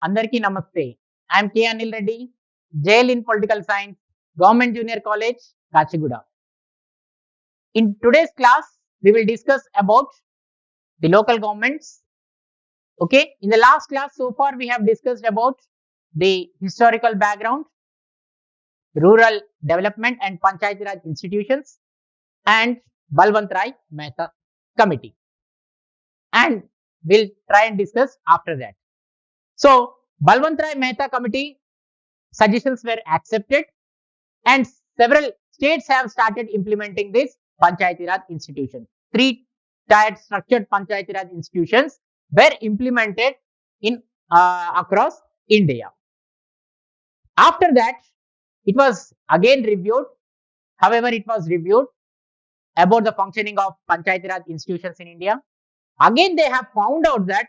Andarki namaste. I am K. Anil Reddy, JL in Political Science, Government Junior College, Kachiguda. In today's class, we will discuss about the local governments. Okay, in the last class so far, we have discussed about the historical background, rural development and Panchayati Raj institutions, and Balwant Rai Mehta committee. And we'll try and discuss after that. So, Balwant Rai Mehta committee suggestions were accepted and several states have started implementing this Panchayati Raj institution. Three-tiered structured Panchayati Raj institutions were implemented in across India. After that, it was again reviewed. However, it was reviewed about the functioning of Panchayati Raj institutions in India. Again, they have found out that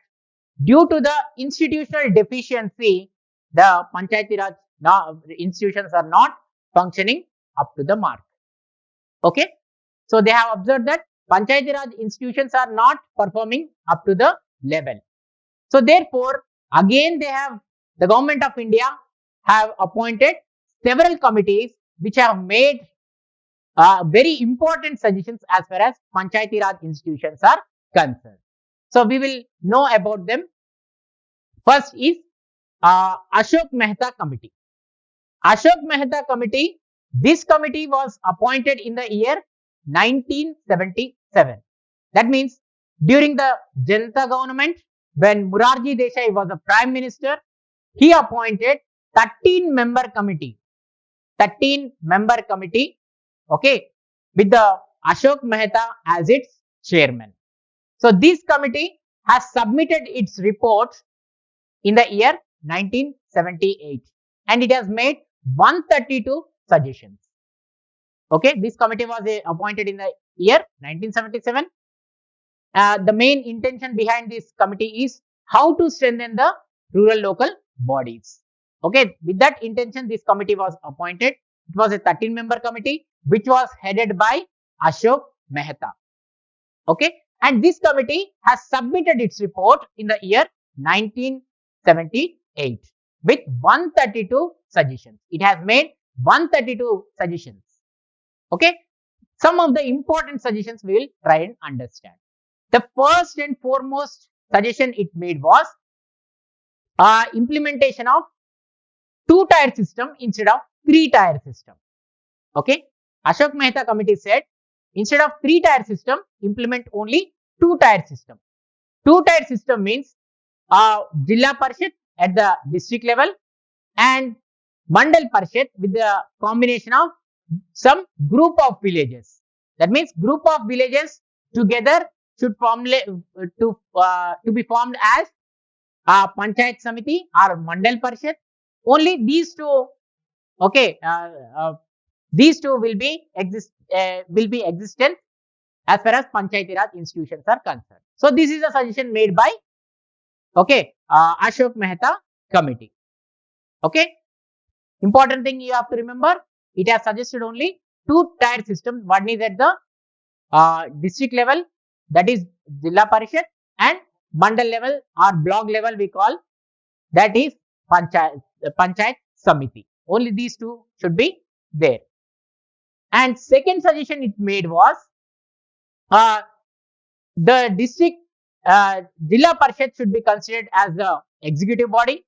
due to the institutional deficiency, the Panchayati Raj institutions are not functioning up to the mark. Okay. So they have observed that Panchayati Raj institutions are not performing up to the level. So therefore, again the government of India have appointed several committees which have made very important suggestions as far as Panchayati Raj institutions are concerned. So we will know about them. First is Ashok Mehta committee. Ashok Mehta committee, this committee was appointed in the year 1977. That means during the Janata government, when Morarji Desai was the prime minister, he appointed 13-member committee. 13-member committee, okay, with the Ashok Mehta as its chairman. So this committee has submitted its report in the year 1978 and it has made 132 suggestions. Okay, this committee was appointed in the year 1977. The main intention behind this committee is how to strengthen the rural local bodies. Okay, with that intention, this committee was appointed. It was a 13-member committee which was headed by Ashok Mehta. Okay, and this committee has submitted its report in the year 1978 with 132 suggestions. It has made 132 suggestions. Okay, some of the important suggestions we will try and understand. The first and foremost suggestion it made was implementation of 2-tier system instead of 3-tier system. Okay, Ashok Mehta committee said instead of 3-tier system, implement only 2-tier system. 2-tier system means Jilla Parishad at the district level and Mandal Parishad with the combination of some group of villages. That means group of villages together should form to be formed as Panchayat Samiti or Mandal Parishad. Only these two, okay, these two will be existent as far as Panchayati Raj institutions are concerned. So this is a suggestion made by Ashok Mehta committee. Okay, important thing you have to remember, it has suggested only 2-tier system. One is at the district level, that is Jilla Parishad, and Mandal level or block level we call, that is Panchayat Samiti. Only these two should be there. And second suggestion it made was the district Jilla Parishad should be considered as the executive body,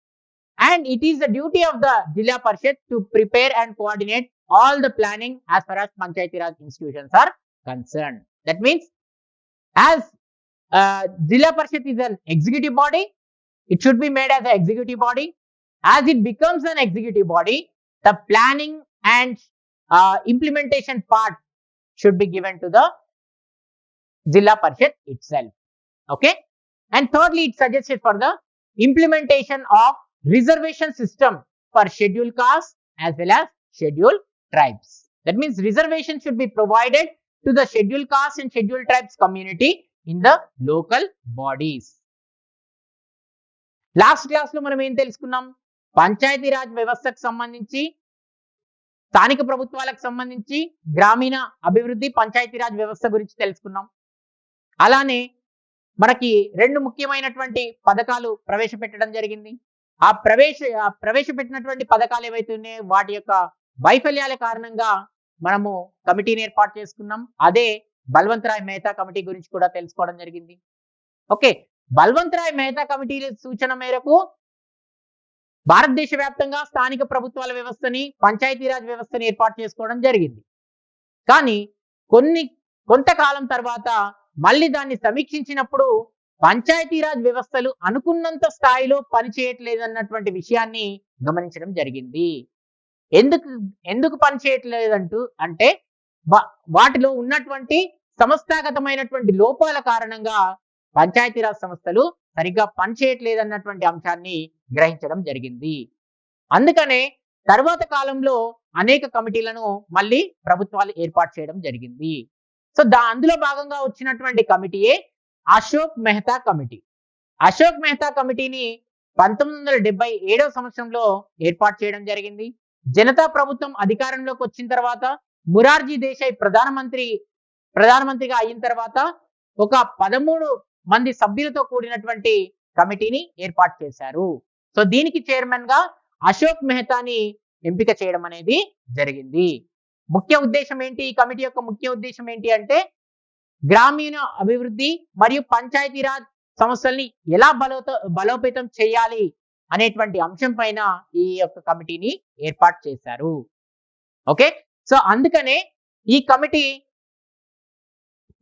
and it is the duty of the Jilla Parishad to prepare and coordinate all the planning as far as Panchayati Raj institutions are concerned. That means as Jilla Parishad is an executive body, it should be made as an executive body. As it becomes an executive body, the planning and implementation part should be given to the Jilla Parishad itself. Okay, and thirdly, it suggested for the implementation of reservation system for scheduled castes as well as scheduled tribes. That means reservation should be provided to the scheduled caste and scheduled tribes community in the local bodies. Last class లో మనం ఏం తెలుసుకున్నాం, పంచాయతీ రాజ్ వ్యవస్థకు సంబంధించి, స్థానిక ప్రభుత్వాలకు సంబంధించి గ్రామీణ అభివృద్ధి పంచాయతీ రాజ్ వ్యవస్థ గురించి తెలుసుకున్నాం. అలానే మనకి 2 ముఖ్యమైనటువంటి పథకాలు ప్రవేశపెట్టడం జరిగింది. ప్రవేశపెట్టినటువంటి పథకాలు ఏవైతే ఉన్నాయో వాటి యొక్క వైఫల్యాల కారణంగా మనము కమిటీని ఏర్పాటు చేసుకున్నాం. అదే బల్వంతరాయ్ మెహతా కమిటీ గురించి కూడా తెలుసుకోవడం జరిగింది. ఓకే, బల్వంతరాయ్ మెహతా కమిటీ సూచన మేరకు భారతదేశ వ్యాప్తంగా స్థానిక ప్రభుత్వాల వ్యవస్థని, పంచాయతీరాజ్ వ్యవస్థని ఏర్పాటు చేసుకోవడం జరిగింది. కానీ కొంతకాలం తర్వాత మళ్ళీ దాన్ని సమీక్షించినప్పుడు పంచాయతీరాజ్ వ్యవస్థలు అనుకున్నంత స్థాయిలో పనిచేయట్లేదన్నటువంటి విషయాన్ని గమనించడం జరిగింది. ఎందుకు పనిచేయట్లేదంటూ అంటే వాటిలో ఉన్నటువంటి సంస్థాగతమైనటువంటి లోపాల కారణంగా పంచాయతీరాజ్ సంస్థలు సరిగ్గా పనిచేయట్లేదన్నటువంటి అంశాన్ని గ్రహించడం జరిగింది. అందుకనే తర్వాత కాలంలో అనేక కమిటీలను మళ్ళీ ప్రభుత్వాలు ఏర్పాటు చేయడం జరిగింది. సో అందులో భాగంగా వచ్చినటువంటి కమిటీయే అశోక్ మెహతా కమిటీ. అశోక్ మెహతా కమిటీని 1977వ సంవత్సరంలో ఏర్పాటు చేయడం జరిగింది. జనతా ప్రభుత్వం అధికారంలోకి వచ్చిన తర్వాత మురార్జీ దేశాయ్ ప్రధానమంత్రిగా అయిన తర్వాత ఒక 13 మంది సభ్యులతో కూడినటువంటి కమిటీని ఏర్పాటు చేశారు. సో దీనికి చైర్మన్ గా అశోక్ మెహతాని ఎంపిక చేయడం అనేది జరిగింది. ముఖ్య ఉద్దేశం ఏంటి? ఈ కమిటీ యొక్క ముఖ్య ఉద్దేశం ఏంటి అంటే గ్రామీణ అభివృద్ధి మరియు పంచాయతీరాజ్ సంస్థల్ని ఎలా బలోపేతం చేయాలి అనేటువంటి అంశం పైన ఈ యొక్క కమిటీని ఏర్పాటు చేశారు. ఓకే, సో అందుకనే ఈ కమిటీ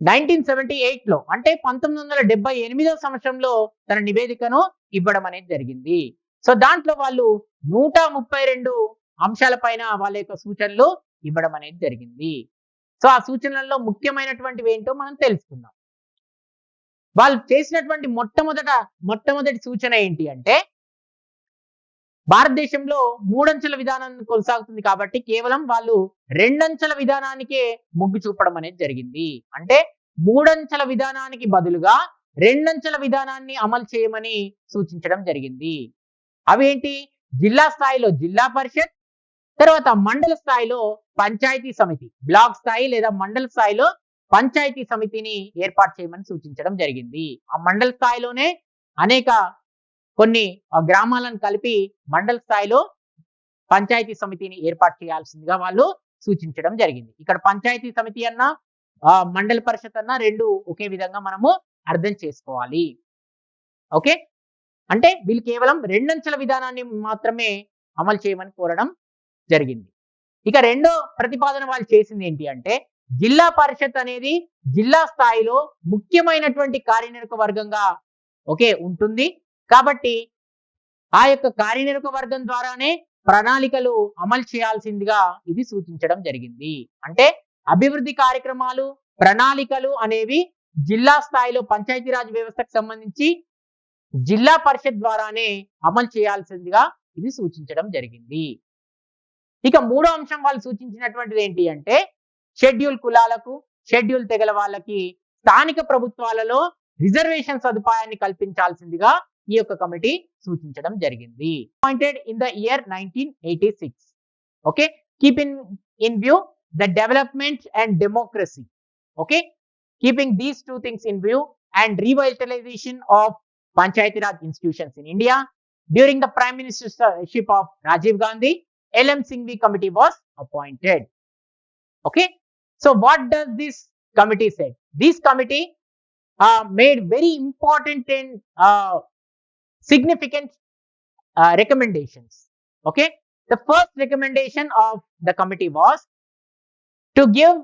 1978లో అంటే 1978వ సంవత్సరంలో తన నివేదికను ఇవ్వడం అనేది జరిగింది. సో దాంట్లో వాళ్ళు 132 అంశాలపైన వాళ్ళ యొక్క సూచనలు ఇవ్వడం అనేది జరిగింది. సో ఆ సూచనలలో ముఖ్యమైనటువంటివి ఏంటో మనం తెలుసుకుందాం. వాళ్ళు చేసినటువంటి మొట్టమొదటి సూచన ఏంటి అంటే భారతదేశంలో 3 అంచెల విధానం కొనసాగుతుంది కాబట్టి కేవలం వాళ్ళు 2 అంచెల విధానానికే మొగ్గు చూపడం అనేది జరిగింది. అంటే 3 అంచెల విధానానికి బదులుగా 2 అంచెల విధానాన్ని అమలు చేయమని సూచించడం జరిగింది. అవేంటి? జిల్లా స్థాయిలో జిల్లా పరిషత్, తర్వాత మండల స్థాయిలో పంచాయతీ సమితి, బ్లాక్ స్థాయి లేదా మండల స్థాయిలో పంచాయతీ సమితిని ఏర్పాటు చేయమని సూచించడం జరిగింది. ఆ మండల స్థాయిలోనే కొన్ని గ్రామాలను కలిపి మండల స్థాయిలో పంచాయతీ సమితిని ఏర్పాటు చేయాల్సిందిగా వాళ్ళు సూచించడం జరిగింది. ఇక్కడ పంచాయతీ సమితి అన్న మండల పరిషత్ అన్న రెండు ఒకే విధంగా మనము అర్థం చేసుకోవాలి. ఓకే, అంటే వీళ్ళు కేవలం 2 అంచెల విధానాన్ని మాత్రమే అమలు చేయమని కోరడం జరిగింది. ఇక రెండో ప్రతిపాదన వాళ్ళు చేసింది ఏంటి అంటే జిల్లా పరిషత్ అనేది జిల్లా స్థాయిలో ముఖ్యమైనటువంటి కార్యనిర్వాహక వర్గంగా ఉంటుంది. కాబట్టి ఆ యొక్క కార్యనిర్వాహక వర్గం ద్వారానే ప్రణాళికలు అమలు చేయాల్సిందిగా ఇది సూచించడం జరిగింది. అంటే అభివృద్ధి కార్యక్రమాలు, ప్రణాళికలు అనేవి జిల్లా స్థాయిలో పంచాయతీరాజ్ వ్యవస్థకు సంబంధించి జిల్లా పరిషత్ ద్వారానే అమలు చేయాల్సిందిగా ఇది సూచించడం జరిగింది. ఇక మూడో అంశం వాళ్ళు సూచించినటువంటిది ఏంటి అంటే షెడ్యూల్ కులాలకు, షెడ్యూల్ తెగల వాళ్ళకి స్థానిక ప్రభుత్వాలలో రిజర్వేషన్ సదుపాయాన్ని కల్పించాల్సిందిగా ఈ యొక్క కమిటీ సూచించడం జరిగింది. Appointed in the year 1986. Okay, keep in view the development and democracy. Okay, keeping these two things in view and revitalisation of Panchayati Raj institutions in India during the Prime Ministership of Rajiv Gandhi, L.M. Singhvi committee was appointed. Okay, so what does this committee say? This committee made very important and significant recommendations. Okay, the first recommendation of the committee was to give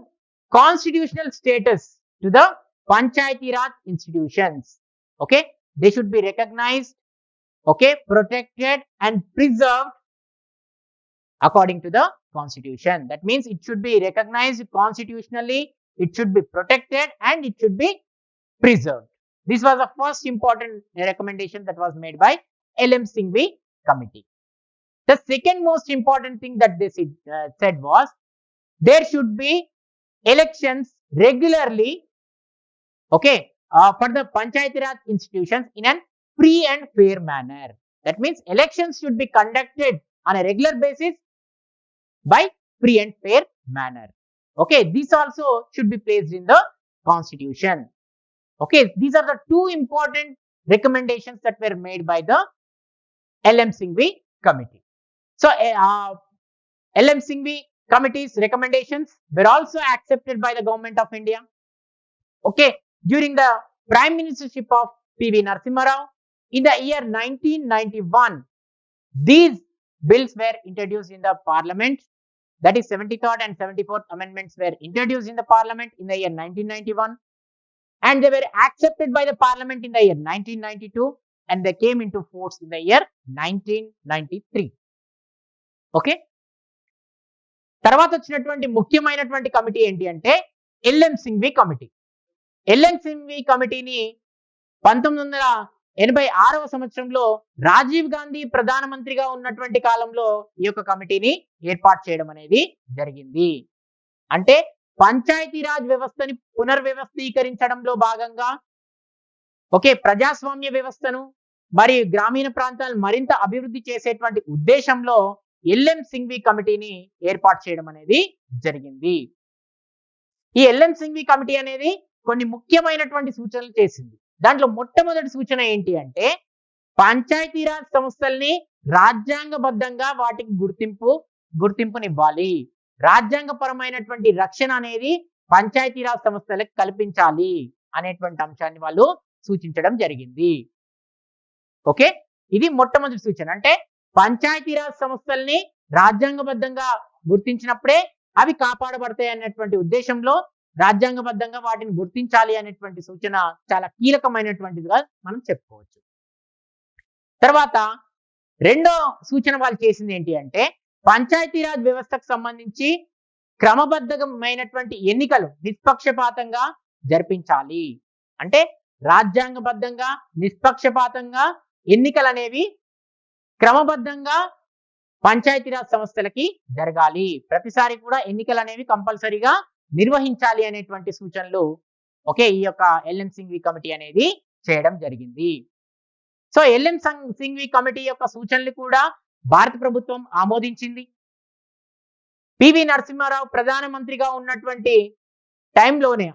constitutional status to the Panchayati Raj institutions. Okay, they should be recognized, okay, protected and preserved according to the constitution. That means it should be recognized constitutionally, it should be protected and it should be preserved. This was the first important recommendation that was made by L.M. Singhvi committee. The second most important thing that they said was there should be elections regularly, okay, for the Panchayati Raj institutions in a free and fair manner. That means elections should be conducted on a regular basis by free and fair manner. Okay, these also should be placed in the constitution. Okay, these are the two important recommendations that were made by the LM Singhvi committee. So LM Singhvi committee's recommendations were also accepted by the government of India. Okay, during the prime ministership of PV Narasimha Rao in the year 1991, these bills were introduced in the parliament. That is 73rd and 74th amendments were introduced in the parliament in the year 1991, and they were accepted by the parliament in the year 1992, and they came into force in the year 1993. Okay, తర్వాత వచ్చినటువంటి ముఖ్యమైనటువంటి committee ఏంటి అంటే LM Singhvi committee. LM Singhvi కమిటీని 1986వ సంవత్సరంలో రాజీవ్ గాంధీ ప్రధానమంత్రిగా ఉన్నటువంటి కాలంలో ఈ యొక్క కమిటీని ఏర్పాటు చేయడం అనేది జరిగింది. అంటే పంచాయతీరాజ్ వ్యవస్థని పునర్వ్యవస్థీకరించడంలో భాగంగా ఓకే ప్రజాస్వామ్య వ్యవస్థను మరియు గ్రామీణ ప్రాంతాలను మరింత అభివృద్ధి చేసేటువంటి ఉద్దేశంలో ఎల్ఎం సింఘ్వి కమిటీని ఏర్పాటు చేయడం అనేది జరిగింది. ఈ ఎల్ఎం సింఘ్వి కమిటీ అనేది కొన్ని ముఖ్యమైనటువంటి సూచనలు చేసింది. దాంట్లో మొట్టమొదటి సూచన ఏంటి అంటే పంచాయతీరాజ్ సంస్థల్ని రాజ్యాంగబద్ధంగా వాటికి గుర్తింపునివ్వాలి. రాజ్యాంగపరమైనటువంటి రక్షణ అనేది పంచాయతీరాజ్ సంస్థలకు కల్పించాలి అనేటువంటి అంశాన్ని వాళ్ళు సూచించడం జరిగింది. ఓకే, ఇది మొట్టమొదటి సూచన. అంటే పంచాయతీరాజ్ సంస్థల్ని రాజ్యాంగబద్ధంగా గుర్తించినప్పుడే అవి కాపాడబడతాయి అనేటువంటి ఉద్దేశంలో రాజ్యాంగబద్ధంగా వాటిని గుర్తించాలి అనేటువంటి సూచన చాలా కీలకమైనటువంటిదిగా మనం చెప్పుకోవచ్చు. తర్వాత రెండో సూచన వాళ్ళు చేసింది ఏంటి అంటే పంచాయతీరాజ్ వ్యవస్థకు సంబంధించి క్రమబద్ధమైనటువంటి ఎన్నికలు నిష్పక్షపాతంగా జరిపించాలి. అంటే రాజ్యాంగబద్ధంగా నిష్పక్షపాతంగా ఎన్నికలు అనేవి క్రమబద్ధంగా పంచాయతీరాజ్ సంస్థలకి జరగాలి. ప్రతిసారి కూడా ఎన్నికలు అనేవి కంపల్సరీగా నిర్వహించాలి అనేటువంటి సూచనలు ఓకే ఈ యొక్క ఎల్ఎం సింఘ్వి కమిటీ అనేది చేయడం జరిగింది. సో ఎల్ఎం సింఘ్వి కమిటీ యొక్క సూచనలు కూడా భారత ప్రభుత్వం ఆమోదించింది. పివి నరసింహారావు ప్రధానమంత్రిగా ఉన్నటువంటి టైంలోనే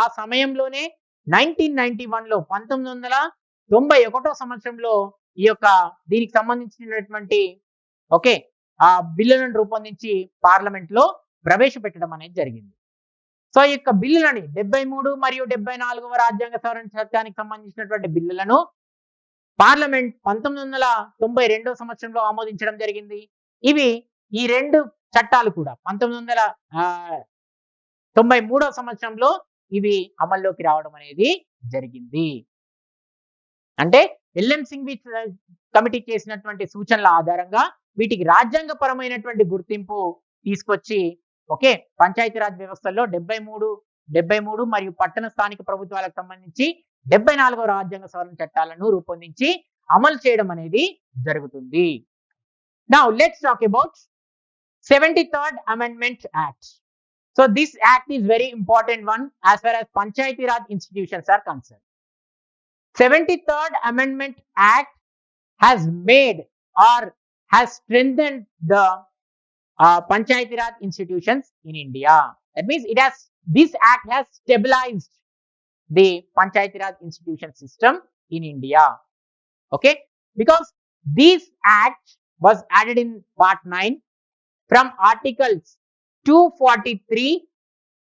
ఆ సమయంలోనే 1991లో 1991వ సంవత్సరంలో ఈ యొక్క దీనికి సంబంధించినటువంటి ఓకే ఆ బిల్లులను రూపొందించి పార్లమెంట్ లో ప్రవేశపెట్టడం అనేది జరిగింది. సో ఈ యొక్క బిల్లులని 73 మరియు 74వ రాజ్యాంగ సవరణ చట్టానికి సంబంధించినటువంటి బిల్లులను పార్లమెంట్ 1992వ సంవత్సరంలో ఆమోదించడం జరిగింది. ఇవి ఈ రెండు చట్టాలు కూడా 1993వ సంవత్సరంలో ఇవి అమల్లోకి రావడం అనేది జరిగింది. అంటే ఎల్ఎం సింఘ్వి కమిటీ చేసినటువంటి సూచనల ఆధారంగా వీటికి రాజ్యాంగపరమైనటువంటి గుర్తింపు తీసుకొచ్చి ఓకే పంచాయతీరాజ్ వ్యవస్థల్లో 73 మరియు పట్టణ స్థానిక ప్రభుత్వాలకు సంబంధించి 74వ రాజ్యాంగ సవరణ చట్టాలను రూపొందించి అమలు చేయడం అనేది జరుగుతుంది. Now let's talk about 73rd Amendment Act. So this act is very important one as far as Panchayati-Raj institutions are concerned. 73rd Amendment Act has made or has strengthened the Panchayati-Raj institutions in India. That means this act has stabilized the Panchayati-Raj institution system in India. Okay, because this act was added in Part 9 from Articles 243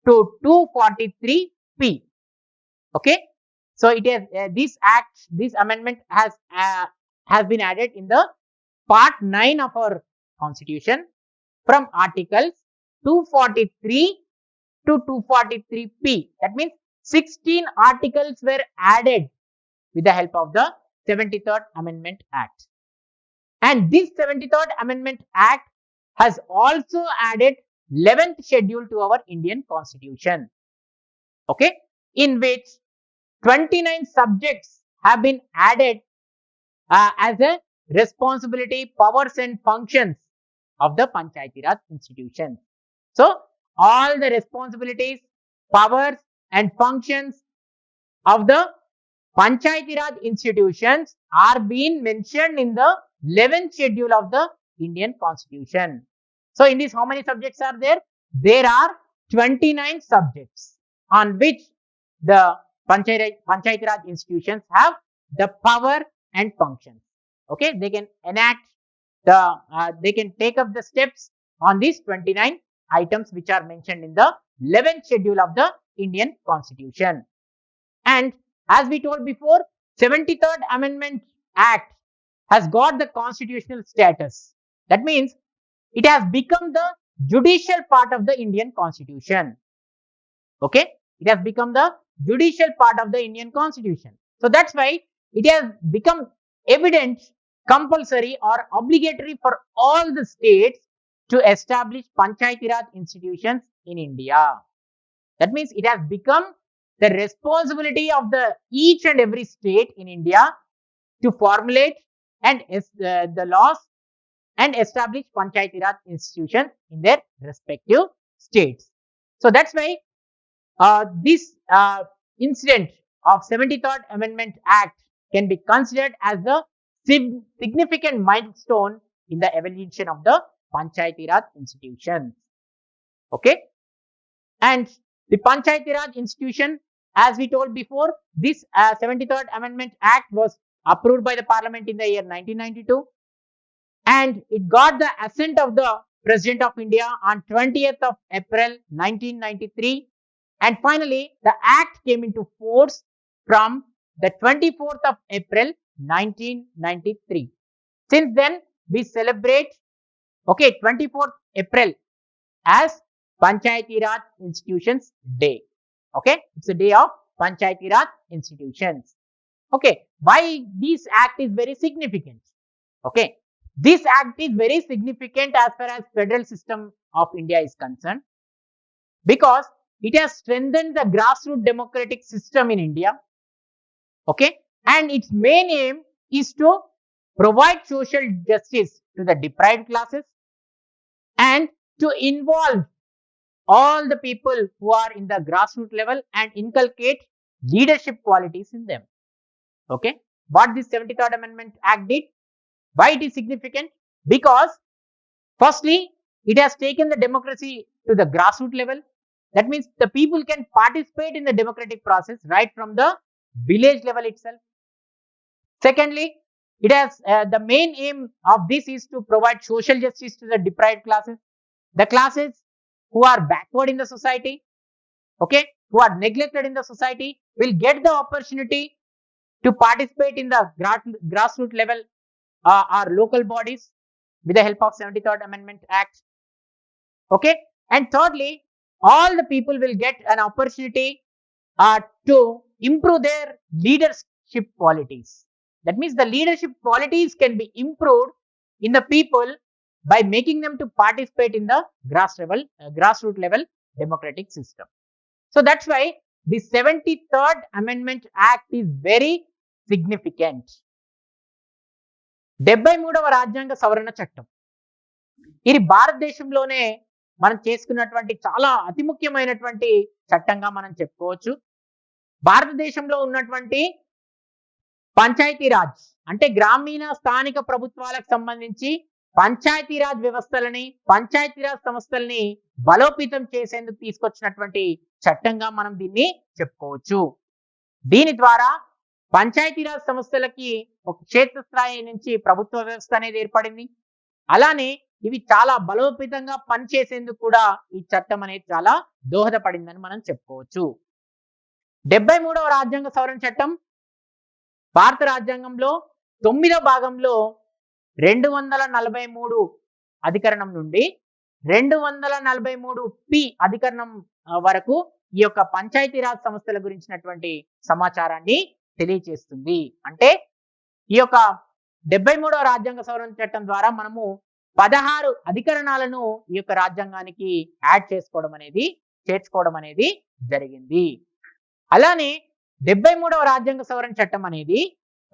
to 243p. Okay, so it is this amendment has been added in the Part 9 of our Constitution from Articles 243 to 243p. That means 16 articles were added with the help of the 73rd Amendment Act. And this 73rd Amendment Act has also added 11th schedule to our Indian Constitution. Okay, in which 29 subjects have been added as a responsibility, powers and functions of the Panchayati-Raj institutions. So all the responsibilities, powers and functions of the Panchayati-Raj institutions are being mentioned in the 11th schedule of the Indian Constitution. So in this, how many subjects are there? There are 29 subjects on which the Panchayati-Raj institutions have the power and functions. Okay, they can enact they can take up the steps on these 29 items which are mentioned in the 11th schedule of the Indian Constitution. And as we told before, 73rd Amendment Act has got the constitutional status. That means it has become the judicial part of the Indian Constitution. Okay, it has become the judicial part of the Indian Constitution. So that's why it has become evident, compulsory or obligatory for all the states to establish Panchayati Raj institutions in India. That means it has become the responsibility of the each and every state in India to formulate and the laws and establish Panchayati Raj institutions in their respective states. So that's why this incident of 73rd Amendment Act can be considered as the significant milestone in the evolution of the Panchayati Raj institutions. Okay, and the Panchayati Raj institution, as we told before, this 73rd Amendment Act was approved by the Parliament in the year 1992, and it got the assent of the President of India on 20th of April 1993. And finally, the act came into force from the 24th of April 1993. Since then, we celebrate 24th April as Panchayati Raj Institutions Day. Okay, it's a day of Panchayati Raj Institutions. Okay, why this act is very significant? Okay, this act is very significant as far as federal system of India is concerned, because it has strengthened the grassroots democratic system in India. Okay, and its main aim is to provide social justice to the deprived classes and to involve all the people who are in the grassroots level and inculcate leadership qualities in them. Okay, what this 73rd Amendment Act did, why it is significant? Because firstly, it has taken the democracy to the grassroots level. That means the people can participate in the democratic process right from the village level itself. Secondly, it has the main aim of this is to provide social justice to the deprived classes, the classes who are backward in the society, okay, who are neglected in the society, will get the opportunity to participate in the grassroots level or local bodies with the help of 73rd Amendment Act. Okay, and thirdly, all the people will get an opportunity to improve their leadership qualities. That means the leadership qualities can be improved in the people by making them to participate in the grassroots level democratic system. So that's why the 73rd Amendment Act is very significant. 73వ రాజ్యాంగ సవరణ చట్టం, ఇది భారతదేశంలోనే మనం చేసుకున్నటువంటి చాలా అతి ముఖ్యమైనటువంటి చట్టంగా మనం చెప్పుకోవచ్చు. భారతదేశంలో ఉన్నటువంటి పంచాయతీరాజ్ అంటే గ్రామీణ స్థానిక ప్రభుత్వాలకు సంబంధించి పంచాయతీరాజ్ వ్యవస్థలని, పంచాయతీరాజ్ సంస్థల్ని బలోపేతం చేసేందుకు తీసుకొచ్చినటువంటి చట్టంగా మనం దీన్ని చెప్పుకోవచ్చు. దీని ద్వారా పంచాయతీరాజ్ సంస్థలకి ఒక క్షేత్రస్థాయి నుంచి ప్రభుత్వ వ్యవస్థ అనేది ఏర్పడింది. అలానే ఇవి చాలా బలోపేతంగా పనిచేసేందుకు కూడా ఈ చట్టం అనేది చాలా దోహదపడిందని మనం చెప్పుకోవచ్చు. 73వ రాజ్యాంగ సవరణ చట్టం భారత రాజ్యాంగంలో 9వ భాగంలో 243 అధికరణం నుండి 243 పి అధికరణం వరకు ఈ యొక్క పంచాయతీరాజ్ సంస్థల గురించినటువంటి సమాచారాన్ని తెలియజేస్తుంది. అంటే ఈ యొక్క 73వ రాజ్యాంగ సవరణ చట్టం ద్వారా మనము 16 అధికరణాలను ఈ యొక్క రాజ్యాంగానికి యాడ్ చేర్చుకోవడం అనేది జరిగింది. అలానే 73వ రాజ్యాంగ సవరణ చట్టం అనేది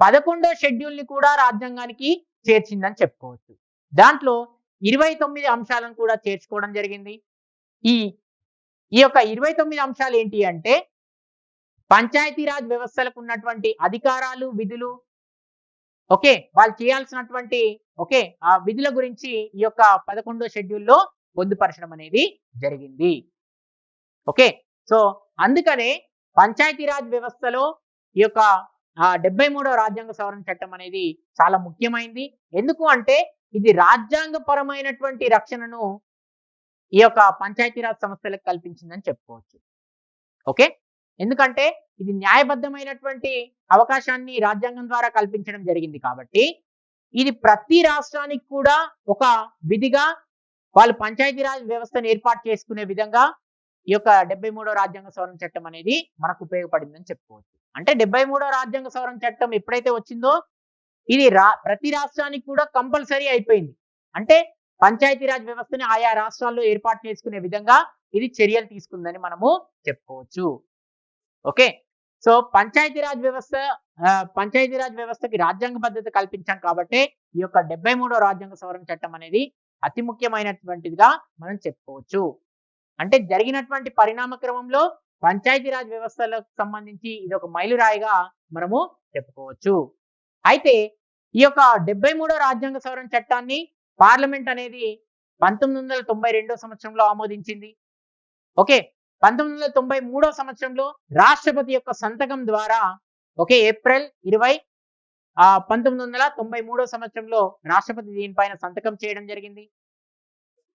11వ షెడ్యూల్ ని కూడా రాజ్యాంగానికి చేర్చిందని చెప్పుకోవచ్చు. దాంట్లో 29 అంశాలను కూడా చేర్చుకోవడం జరిగింది. ఈ యొక్క 29 అంశాలు ఏంటి అంటే పంచాయతీరాజ్ వ్యవస్థలకు ఉన్నటువంటి అధికారాలు, విధులు, ఓకే, వాళ్ళు చేయాల్సినటువంటి ఆ విధుల గురించి ఈ యొక్క 11వ షెడ్యూల్లో పొందుపరచడం అనేది జరిగింది. ఓకే, సో అందుకనే పంచాయతీరాజ్ వ్యవస్థలో ఈ యొక్క 73వ రాజ్యాంగ సవరణ చట్టం అనేది చాలా ముఖ్యమైనది. ఎందుకు అంటే ఇది రాజ్యాంగపరమైనటువంటి రక్షణను ఈ యొక్క పంచాయతీరాజ్ సంస్థలకు కల్పించిందని చెప్పుకోవచ్చు. ఓకే. ఎందుకంటే ఇది న్యాయబద్ధమైనటువంటి అవకాశాన్ని రాజ్యాంగం ద్వారా కల్పించడం జరిగింది కాబట్టి ఇది ప్రతి రాష్ట్రానికి కూడా ఒక విధిగా వాళ్ళు పంచాయతీరాజ్ వ్యవస్థను ఏర్పాటు చేసుకునే విధంగా ఈ యొక్క 73వ రాజ్యాంగ సవరణ చట్టం అనేది మనకు ఉపయోగపడిందని చెప్పుకోవచ్చు. అంటే 73వ రాజ్యాంగ సవరణ చట్టం ఎప్పుడైతే వచ్చిందో ఇది ప్రతి రాష్ట్రానికి కూడా కంపల్సరీ అయిపోయింది. అంటే పంచాయతీరాజ్ వ్యవస్థని ఆయా రాష్ట్రాల్లో ఏర్పాటు చేసుకునే విధంగా ఇది చర్యలు తీసుకుందని మనము చెప్పుకోవచ్చు. ఓకే. సో పంచాయతీరాజ్ వ్యవస్థకి రాజ్యాంగ భద్రత కల్పించాం కాబట్టి ఈ యొక్క 73వ రాజ్యాంగ సవరణ చట్టం అనేది అతి ముఖ్యమైనటువంటిదిగా మనం చెప్పుకోవచ్చు. అంటే జరిగినటువంటి పరిణామ క్రమంలో పంచాయతీరాజ్ వ్యవస్థలకు సంబంధించి ఇది ఒక మైలురాయిగా మనము చెప్పుకోవచ్చు. అయితే ఈ యొక్క 73వ రాజ్యాంగ సవరణ చట్టాన్ని పార్లమెంట్ అనేది 1992 సంవత్సరంలో ఆమోదించింది. ఓకే. 1993 సంవత్సరంలో రాష్ట్రపతి యొక్క సంతకం ద్వారా ఓకే ఏప్రిల్ 20 1993 సంవత్సరంలో రాష్ట్రపతి దీనిపైన సంతకం చేయడం జరిగింది.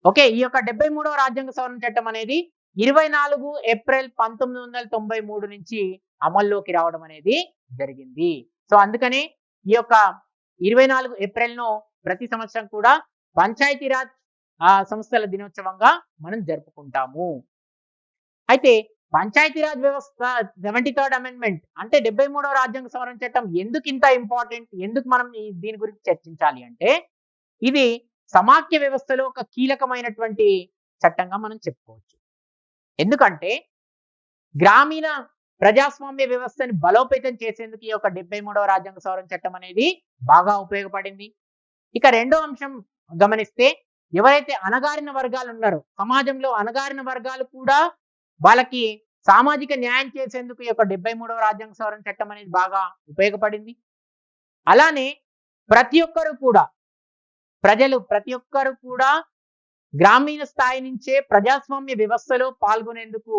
ఓకే. ఈ యొక్క 73వ రాజ్యాంగ సవరణ చట్టం అనేది 24 ఏప్రిల్ 1993 నుంచి అమల్లోకి రావడం అనేది జరిగింది. సో అందుకనే ఈ యొక్క 24 ఏప్రిల్ను ప్రతి సంవత్సరం కూడా పంచాయతీరాజ్ సంస్థల దినోత్సవంగా మనం జరుపుకుంటాము. అయితే పంచాయతీరాజ్ వ్యవస్థ 73rd అమెండ్మెంట్ అంటే 73వ రాజ్యాంగ సవరణ చట్టం ఎందుకు ఇంత ఇంపార్టెంట్, ఎందుకు మనం దీని గురించి చర్చించాలి అంటే ఇది సమాఖ్య వ్యవస్థలో ఒక కీలకమైనటువంటి చట్టంగా మనం చెప్పుకోవచ్చు. ఎందుకంటే గ్రామీణ ప్రజాస్వామ్య వ్యవస్థని బలోపేతం చేసేందుకు ఈ యొక్క 73వ రాజ్యాంగ సవరణ చట్టం అనేది బాగా ఉపయోగపడింది. ఇక రెండో అంశం గమనిస్తే ఎవరైతే అణగారిన వర్గాలు ఉన్నారో సమాజంలో అణగారిన వర్గాలు కూడా వాళ్ళకి సామాజిక న్యాయం చేసేందుకు ఈ యొక్క 73వ రాజ్యాంగ సవరణ చట్టం అనేది బాగా ఉపయోగపడింది. అలానే ప్రతి ఒక్కరు కూడా ప్రతి ఒక్కరు కూడా గ్రామీణ స్థాయి నుంచే ప్రజాస్వామ్య వ్యవస్థలో పాల్గొనేందుకు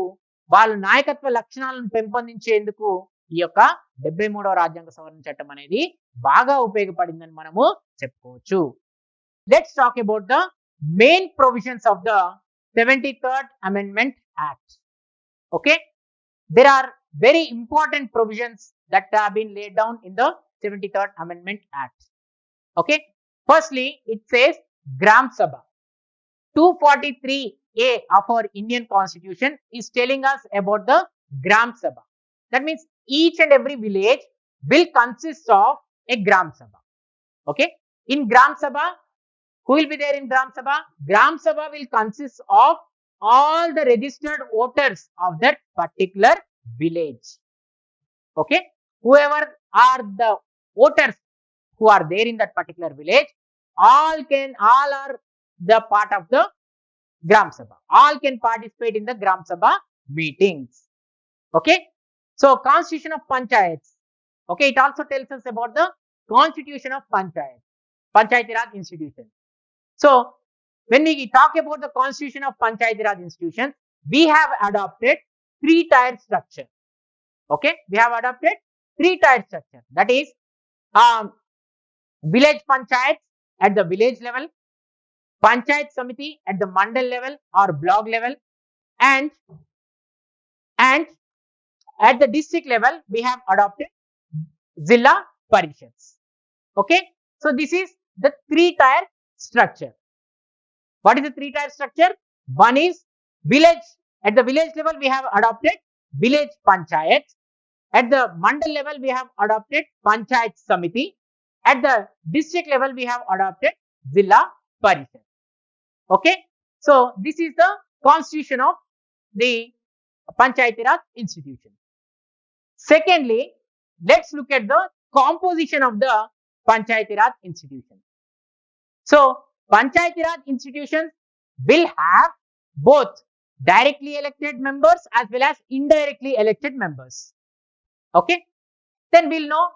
వాళ్ళ నాయకత్వ లక్షణాలను పెంపొందించేందుకు ఈ యొక్క 73వ రాజ్యాంగ సవరణ చట్టం అనేది బాగా ఉపయోగపడిందని మనము చెప్పుకోవచ్చు. Let's talk about the main provisions of the 73rd Amendment Act. Okay, there are very important provisions that have been laid down in the 73rd Amendment Act. Okay, firstly it says Gram Sabha. 243A of our Indian Constitution is telling us about the Gram Sabha. That means each and every village will consist of a Gram Sabha. Okay, in Gram Sabha, who will be there in Gram Sabha? Gram Sabha will consist of all the registered voters of that particular village. Okay, whoever are the voters who are there in that particular village, all are the part of the Gram Sabha. All can participate in the Gram Sabha meetings. Okay, so Constitution of Panchayats. Okay, it also tells us about the Constitution of Panchayati Raj institution. So when we talk about the Constitution of Panchayati Raj institutions, we have adopted 3-tier structure. Okay, we have adopted 3-tier structure. That is village panchayats at the village level, panchayat samiti at the mandal level or block level, and at the district level we have adopted Zilla Parishads. Okay, so this is the 3-tier structure. What is the 3-tier structure? One is village. At the village level we have adopted village panchayats. At the mandal level we have adopted panchayat samiti. At the district level we have adopted Zilla Parishad. Okay, so this is the constitution of the Panchayati Raj institution. Secondly, let's look at the composition of the Panchayati Raj institution. So Panchayati Raj institutions will have both directly elected members as well as indirectly elected members. Okay, then we'll know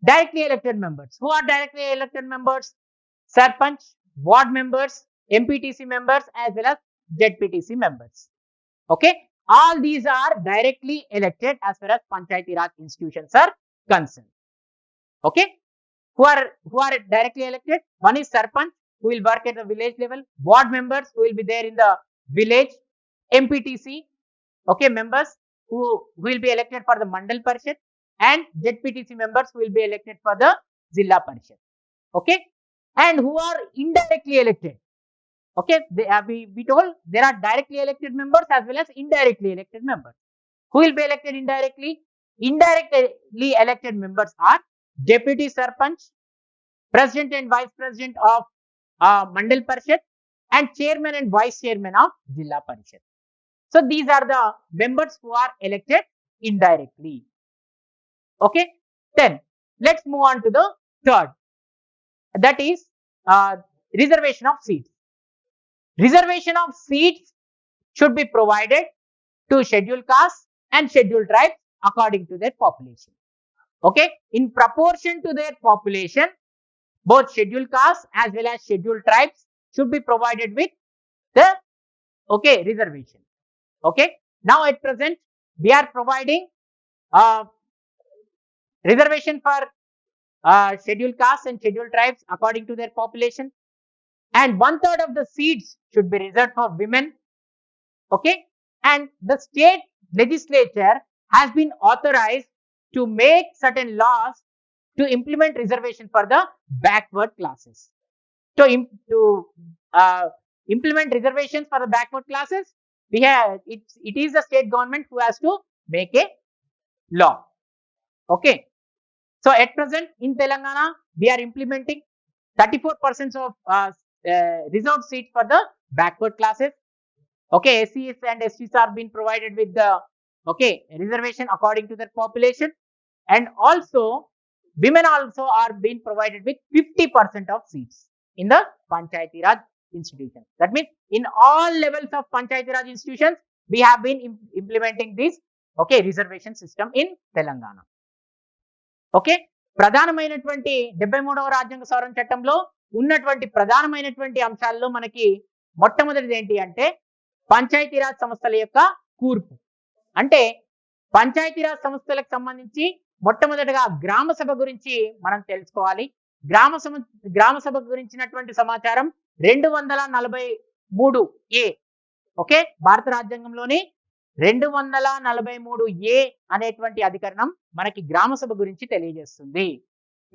directly elected members. Who are directly elected members? Sarpanch, ward members, MPTC members as well as ZPTC members. Okay, all these are directly elected as far as Panchayati Raj institutions are concerned. Okay, who are directly elected. One is sarpanch, who will work at the village level. Ward members, who will be there in the village. MPTC, okay, members who will be elected for the mandal parishad, and ZPTC members who will be elected for the Zilla parishad. Okay, and who are indirectly elected. Okay, we told there are directly elected members as well as indirectly elected members. Who will be elected indirectly? Indirectly elected members are deputy sarpanch, president and vice president of mandal parishad, and chairman and vice chairman of Zilla parishad. So these are the members who are elected indirectly. Okay, then let's move on to the third, that is reservation of seats. Reservation of seats should be provided to scheduled castes and scheduled tribes according to their population. Okay, in proportion to their population, both scheduled castes as well as scheduled tribes should be provided with the reservation. Okay, now at present we are providing reservation for scheduled castes and scheduled tribes according to their population, and 1/3 of the seats should be reserved for women. Okay, and the state legislature has been authorized to make certain laws to implement reservation for the backward classes. To implement reservations for the backward classes, we have it is the state government who has to make a law. Okay, so at present in Telangana we are implementing 34% of reserved seats for the backward classes. Okay, SCs and STs are being provided with the reservation according to their population, and also women also are being provided with 50% of seats in the Panchayati Raj institutions. That means in all levels of Panchayati Raj institutions we have been implementing this reservation system in Telangana. Okay, ప్రధానమైనటువంటి 73వ రాజ్యాంగ సవరణ చట్టంలో ఉన్నటువంటి ప్రధానమైనటువంటి అంశాల్లో మనకి మొట్టమొదటిది ఏంటి అంటే పంచాయతీరాజ్ సంస్థల యొక్క కూర్పు. అంటే పంచాయతీరాజ్ సంస్థలకు సంబంధించి మొట్టమొదటిగా గ్రామ సభ గురించి మనం తెలుసుకోవాలి. గ్రామ సభ గురించినటువంటి సమాచారం 243A ఓకే, భారత రాజ్యాంగంలోని 243A అనేటువంటి అధికరణం మనకి గ్రామ సభ గురించి తెలియజేస్తుంది.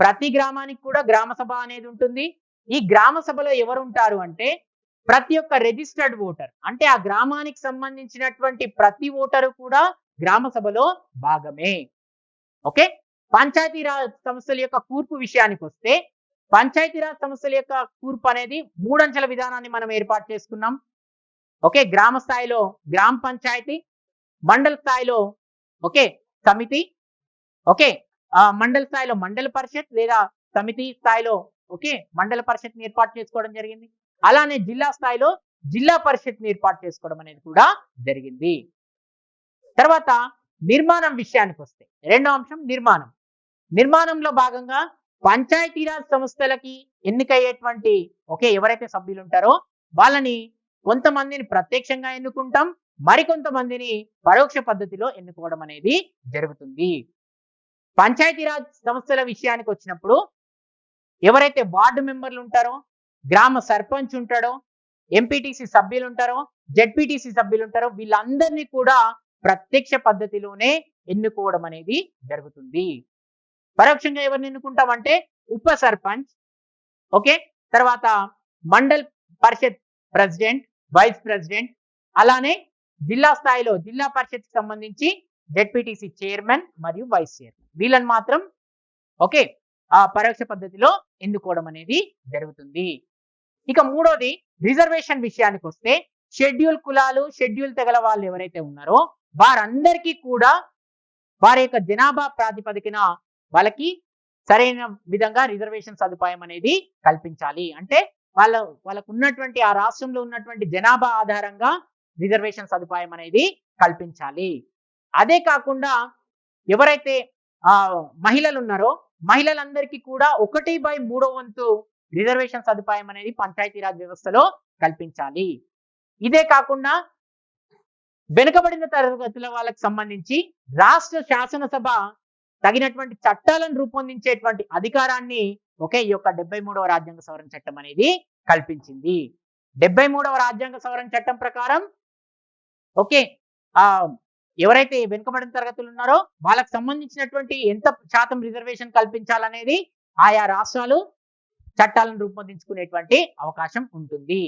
ప్రతి గ్రామానికి కూడా గ్రామ సభ అనేది ఉంటుంది. ఈ గ్రామ సభలో ఎవరు ఉంటారు అంటే ప్రతి ఒక్క రిజిస్టర్డ్ ఓటర్, అంటే ఆ గ్రామానికి సంబంధించినటువంటి ప్రతి ఓటరు కూడా గ్రామ సభలో భాగమే. ఓకే, పంచాయతీరాజ్ సంస్థల యొక్క కూర్పు విషయానికి వస్తే పంచాయతీరాజ్ సంస్థల యొక్క కూర్పు అనేది 3 అంచెల విధానాన్ని మనం ఏర్పాటు చేసుకున్నాం. ఓకే, గ్రామ స్థాయిలో గ్రామ పంచాయతీ, మండల స్థాయిలో సమితి, మండల స్థాయిలో మండల పరిషత్ లేదా సమితి స్థాయిలో మండల పరిషత్ని ఏర్పాటు చేసుకోవడం జరిగింది. అలానే జిల్లా స్థాయిలో జిల్లా పరిషత్ని ఏర్పాటు చేసుకోవడం అనేది కూడా జరిగింది. తర్వాత నిర్మాణం విషయానికి వస్తే రెండో అంశం నిర్మాణం. నిర్మాణంలో భాగంగా పంచాయతీరాజ్ సంస్థలకి ఎన్నికయ్యేటువంటి ఎవరైతే సభ్యులు ఉంటారో వాళ్ళని కొంతమందిని ప్రత్యక్షంగా ఎన్నుకుంటాం, మరికొంతమందిని పరోక్ష పద్ధతిలో ఎన్నుకోవడం అనేది జరుగుతుంది. పంచాయతీరాజ్ సంస్థల విషయానికి వచ్చినప్పుడు ఎవరైతే వార్డు మెంబర్లు ఉంటారో, గ్రామ సర్పంచ్ ఉంటాడో, ఎంపీటీసీ సభ్యులు ఉంటారో, జెడ్పీటీసీ సభ్యులు ఉంటారో వీళ్ళందరినీ కూడా ప్రత్యక్ష పద్ధతిలోనే ఎన్నుకోవడం అనేది జరుగుతుంది. పరోక్షంగా ఎవరిని ఎన్నుకుంటామంటే ఉప సర్పంచ్, తర్వాత మండల్ పరిషత్ ప్రెసిడెంట్, వైస్ ప్రెసిడెంట్, అలానే జిల్లా స్థాయిలో జిల్లా పరిషత్ కి సంబంధించి జెడ్పీటీసీ చైర్మన్ మరియు వైస్ చైర్మన్, వీళ్ళని మాత్రం ఆ పరోక్ష పద్ధతిలో ఎన్నుకోవడం అనేది జరుగుతుంది. ఇక మూడోది రిజర్వేషన్ విషయానికి వస్తే షెడ్యూల్ కులాలు, షెడ్యూల్ తెగల వాళ్ళు ఎవరైతే ఉన్నారో వారందరికీ కూడా వారి యొక్క జనాభా ప్రాతిపదికన వాళ్ళకి సరైన విధంగా రిజర్వేషన్ సదుపాయం అనేది కల్పించాలి. అంటే వాళ్ళకు ఉన్నటువంటి ఆ రాష్ట్రంలో ఉన్నటువంటి జనాభా ఆధారంగా రిజర్వేషన్ సదుపాయం అనేది కల్పించాలి. అదే కాకుండా ఎవరైతే మహిళలు ఉన్నారో మహిళలందరికీ కూడా 1/3 వంతు రిజర్వేషన్ సదుపాయం అనేది పంచాయతీరాజ్ వ్యవస్థలో కల్పించాలి. ఇదే కాకుండా వెనుకబడిన తరగతుల వాళ్ళకి సంబంధించి రాష్ట్ర శాసనసభ తగినటువంటి చట్టాలను రూపొందించేటువంటి అధికారాన్ని ఒకే ఈ యొక్క 73వ రాజ్యాంగ సవరణ చట్టం అనేది కల్పించింది. 73వ రాజ్యాంగ సవరణ చట్టం ప్రకారం ఓకే ఆ ఎవరైతే వెనుకబడిన తరగతులు ఉన్నారో వాళ్ళకి సంబంధించినటువంటి ఎంత శాతం రిజర్వేషన్ కల్పించాలనేది ఆయా రాష్ట్రాలు చట్టాలను రూపొందించుకునేటువంటి అవకాశం ఉంటుంది.